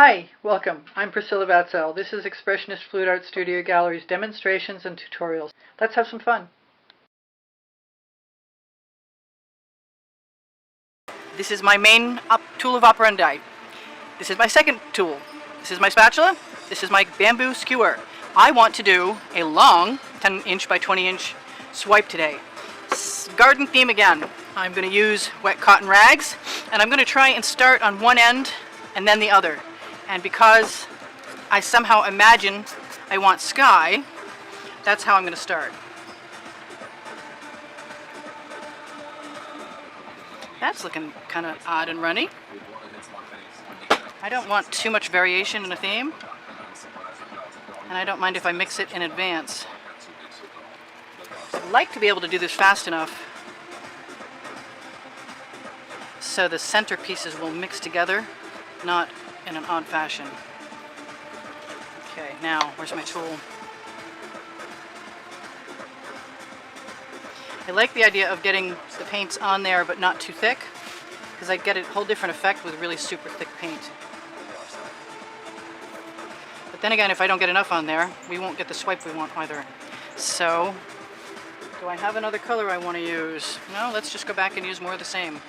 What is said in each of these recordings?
Hi, welcome. I'm Priscilla Batzell. This is Expressionist Fluid Art Studio Gallery's demonstrations and tutorials. Let's have some fun. This is my main tool of operandi. This is my second tool. This is my spatula. This is my bamboo skewer. I want to do a long 10-inch by 20-inch swipe today. Garden theme again. I'm going to use wet cotton rags, and I'm going to try and start on one end and then the other. And because I somehow imagine I want sky, that's how I'm going to start. That's looking kind of odd and runny. I don't want too much variation in a theme, and I don't mind if I mix it in advance. I'd like to be able to do this fast enough so the center pieces will mix together, not in an odd fashion. Okay, now, where's my tool? I like the idea of getting the paints on there but not too thick, because I get a whole different effect with really super thick paint. But then again, if I don't get enough on there, we won't get the swipe we want either. So, do I have another color I want to use? No, let's just go back and use more of the same.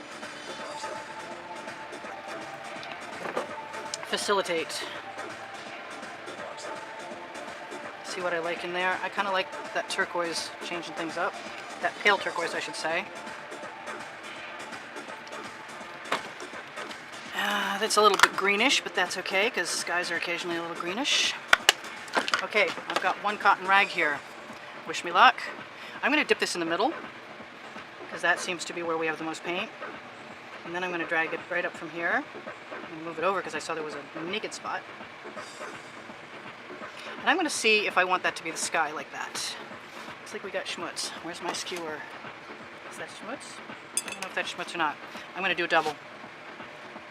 Facilitate. See what I like in there? I kind of like that turquoise changing things up. That pale turquoise, I should say. That's a little bit greenish, but that's okay, because skies are occasionally a little greenish. Okay, I've got one cotton rag here. Wish me luck. I'm going to dip this in the middle, because that seems to be where we have the most paint. And then I'm going to drag it right up from here and move it over because I saw there was a naked spot. And I'm going to see if I want that to be the sky like that. Looks like we got schmutz. Where's my skewer? Is that schmutz? I don't know if that's schmutz or not. I'm going to do a double.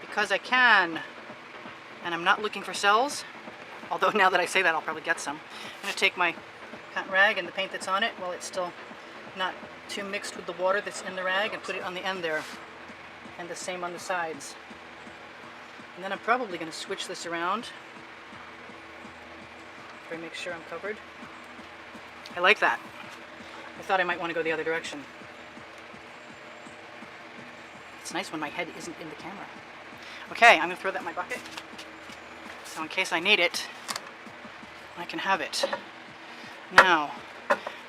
Because I can, and I'm not looking for cells, although now that I say that I'll probably get some. I'm going to take my cotton rag and the paint that's on it while it's still not too mixed with the water that's in the rag and put it on the end there. And the same on the sides. And then I'm probably going to switch this around to make sure I'm covered. I like that. I thought I might want to go the other direction. It's nice when my head isn't in the camera. Okay, I'm going to throw that in my bucket. So in case I need it, I can have it. Now,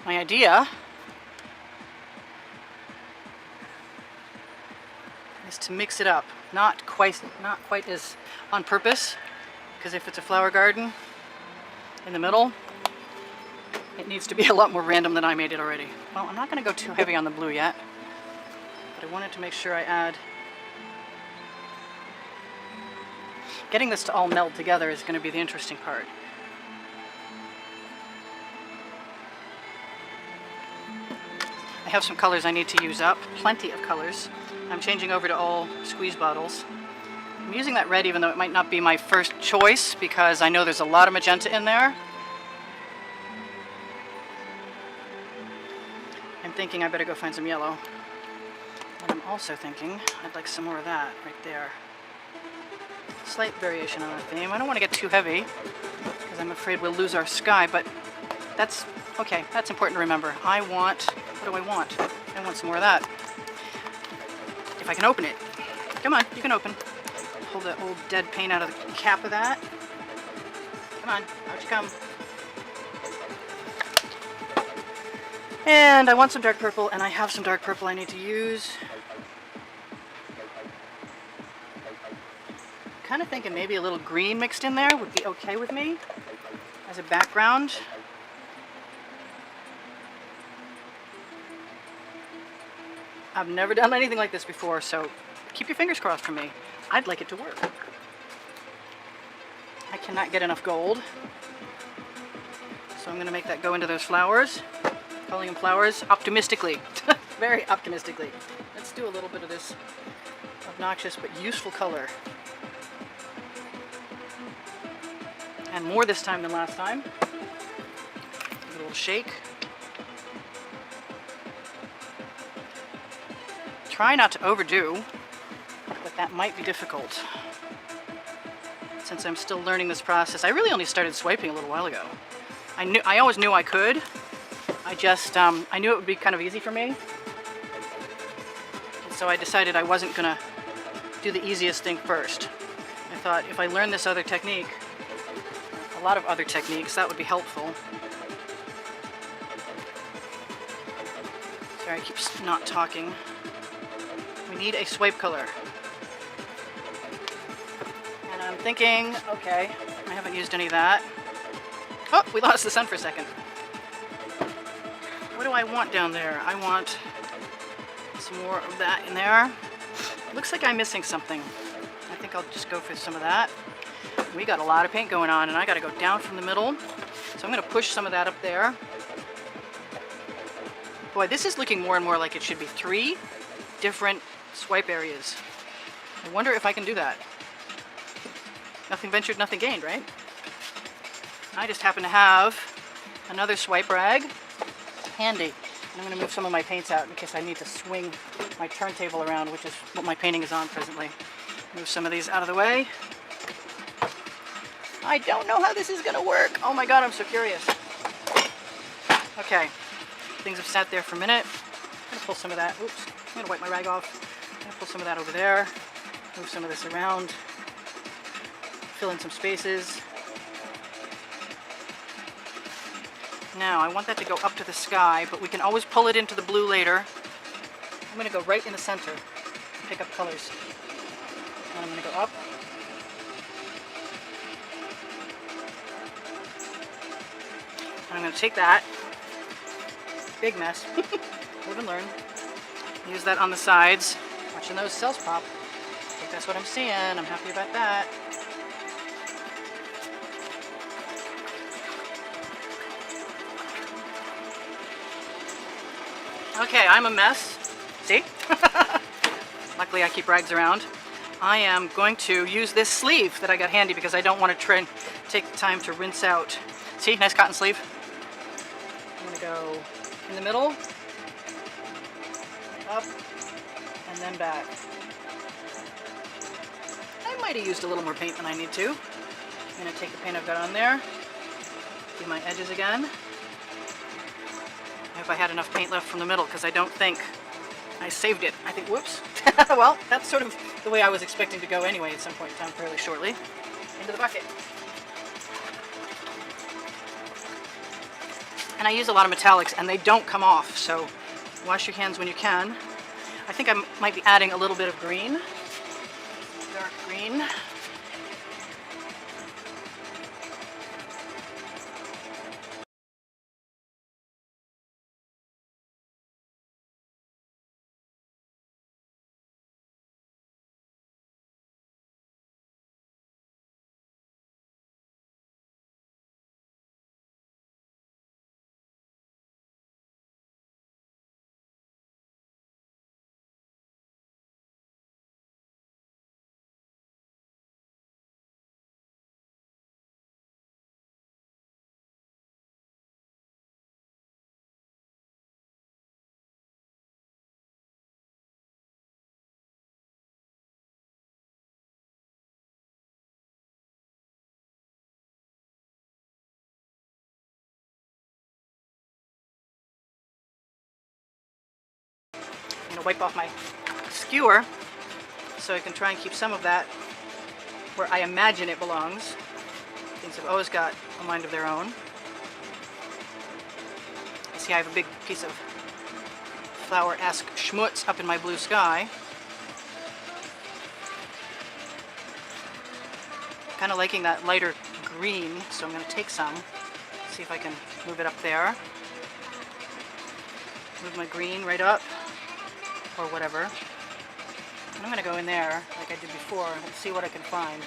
my idea is to mix it up. Not quite as on purpose, because if it's a flower garden in the middle, it needs to be a lot more random than I made it already. Well, I'm not going to go too heavy on the blue yet, but I wanted to make sure I add. Getting this to all meld together is going to be the interesting part. I have some colors I need to use up, plenty of colors. I'm changing over to all squeeze bottles. I'm using that red even though it might not be my first choice because I know there's a lot of magenta in there. I'm thinking I better go find some yellow. And I'm also thinking I'd like some more of that right there. Slight variation on the theme. I don't want to get too heavy because I'm afraid we'll lose our sky, but that's okay. That's important to remember. I want, what do I want? I want some more of that. If I can open it. Come on, you can open. Pull the old dead paint out of the cap of that. Come on, out you come. And I want some dark purple, and I have some dark purple I need to use. I'm kind of thinking maybe a little green mixed in there would be okay with me as a background. I've never done anything like this before, so keep your fingers crossed for me. I'd like it to work. I cannot get enough gold, so I'm going to make that go into those flowers. Calling them flowers optimistically, very optimistically. Let's do a little bit of this obnoxious but useful color. And more this time than last time. Give it a little shake. Try not to overdo, but that might be difficult. since I'm still learning this process. I really only started swiping a little while ago. I always knew I could. I just, I knew it would be kind of easy for me. And so I decided I wasn't gonna do the easiest thing first. I thought if I learn this other technique, a lot of other techniques, that would be helpful. Sorry, I keep not talking. We need a swipe color. And I'm thinking, okay, I haven't used any of that. Oh, we lost the sun for a second. What do I want down there? I want some more of that in there. Looks like I'm missing something. I think I'll just go for some of that. We got a lot of paint going on, and I got to go down from the middle. So I'm going to push some of that up there. Boy, this is looking more and more like it should be 3 different swipe areas. I wonder if I can do that. Nothing ventured, nothing gained, right? I just happen to have another swipe rag handy. And I'm going to move some of my paints out in case I need to swing my turntable around, which is what my painting is on presently. Move some of these out of the way. I don't know how this is going to work. Oh my god, I'm so curious. Okay, things have sat there for a minute. I'm going to pull some of that. Oops, I'm going to wipe my rag off. I'm going to pull some of that over there. Move some of this around. Fill in some spaces. Now, I want that to go up to the sky, but we can always pull it into the blue later. I'm going to go right in the center and pick up colors. And I'm going to go up. And I'm going to take that. Big mess. Live and learn. Use that on the sides. Watching those cells pop. I think that's what I'm seeing. I'm happy about that. Okay, I'm a mess. See? Luckily I keep rags around. I am going to use this sleeve that I got handy because I don't want to take the time to rinse out. See, nice cotton sleeve. I'm going to go in the middle, up, and then back. I might have used a little more paint than I need to. I'm going to take the paint I've got on there, do my edges again. I hope I had enough paint left from the middle because I don't think I saved it. I think, whoops. Well, that's sort of the way I was expecting to go anyway at some point in time fairly shortly. Into the bucket. And I use a lot of metallics and they don't come off, so wash your hands when you can. I think I might be adding a little bit of green. Dark green. I'm going to wipe off my skewer so I can try and keep some of that where I imagine it belongs. Things have always got a mind of their own. I see I have a big piece of flower-esque schmutz up in my blue sky. Kind of liking that lighter green, so I'm going to take some, see if I can move it up there. Move my green right up, or whatever. And I'm going to go in there, like I did before, and see what I can find.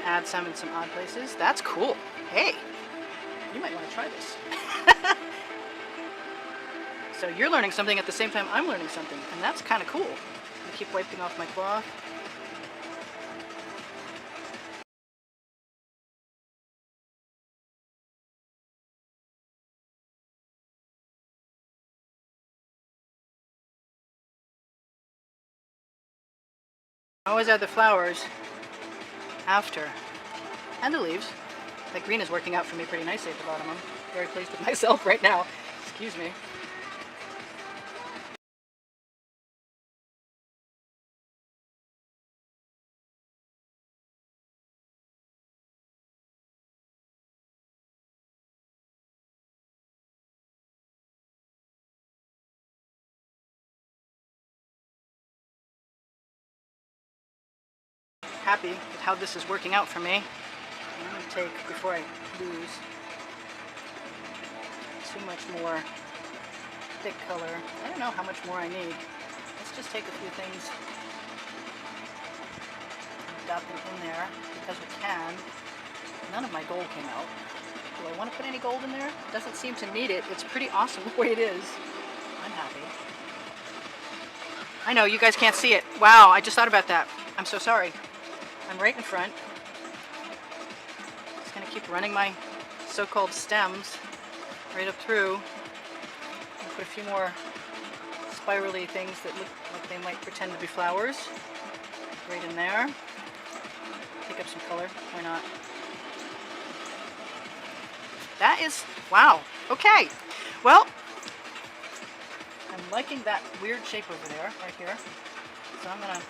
add some in some odd places. That's cool. Hey, you might want to try this. So you're learning something at the same time I'm learning something, and that's kind of cool. I keep wiping off my cloth. I always add the flowers after, and the leaves. That green is working out for me pretty nicely at the bottom. I'm very pleased with myself right now. Excuse me. Happy with how this is working out for me. I'm going to take, before I lose too much more thick color, I don't know how much more I need. Let's just take a few things and dot them in there because we can. None of my gold came out. Do I want to put any gold in there? It doesn't seem to need it. It's pretty awesome the way it is. I'm happy. I know, you guys can't see it. Wow, I just thought about that. I'm so sorry. I'm right in front. Just going to keep running my so-called stems right up through. And put a few more spirally things that look like they might pretend to be flowers right in there. Pick up some color. Why not? That is, wow. Okay. Well, I'm liking that weird shape over there, right here. So I'm going to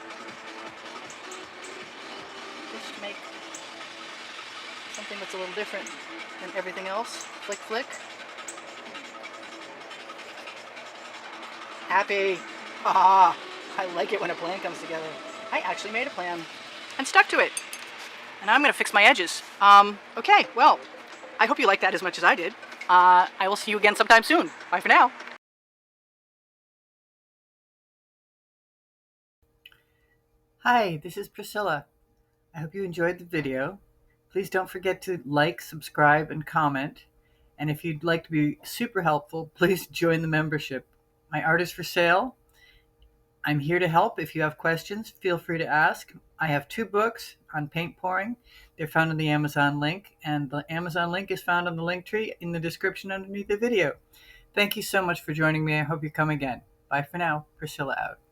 just make something that's a little different than everything else. Flick, flick. Happy. Ah, I like it when a plan comes together. I actually made a plan and stuck to it. And I'm going to fix my edges. Okay, well, I hope you liked that as much as I did. I will see you again sometime soon. Bye for now. Hi, this is Priscilla. I hope you enjoyed the video. Please don't forget to like, subscribe, and comment. And if you'd like to be super helpful, please join the membership. My art is for sale. I'm here to help. If you have questions, feel free to ask. I have 2 books on paint pouring. They're found in the Amazon link, and the Amazon link is found on the link tree in the description underneath the video. Thank you so much for joining me. I hope you come again. Bye for now. Priscilla out.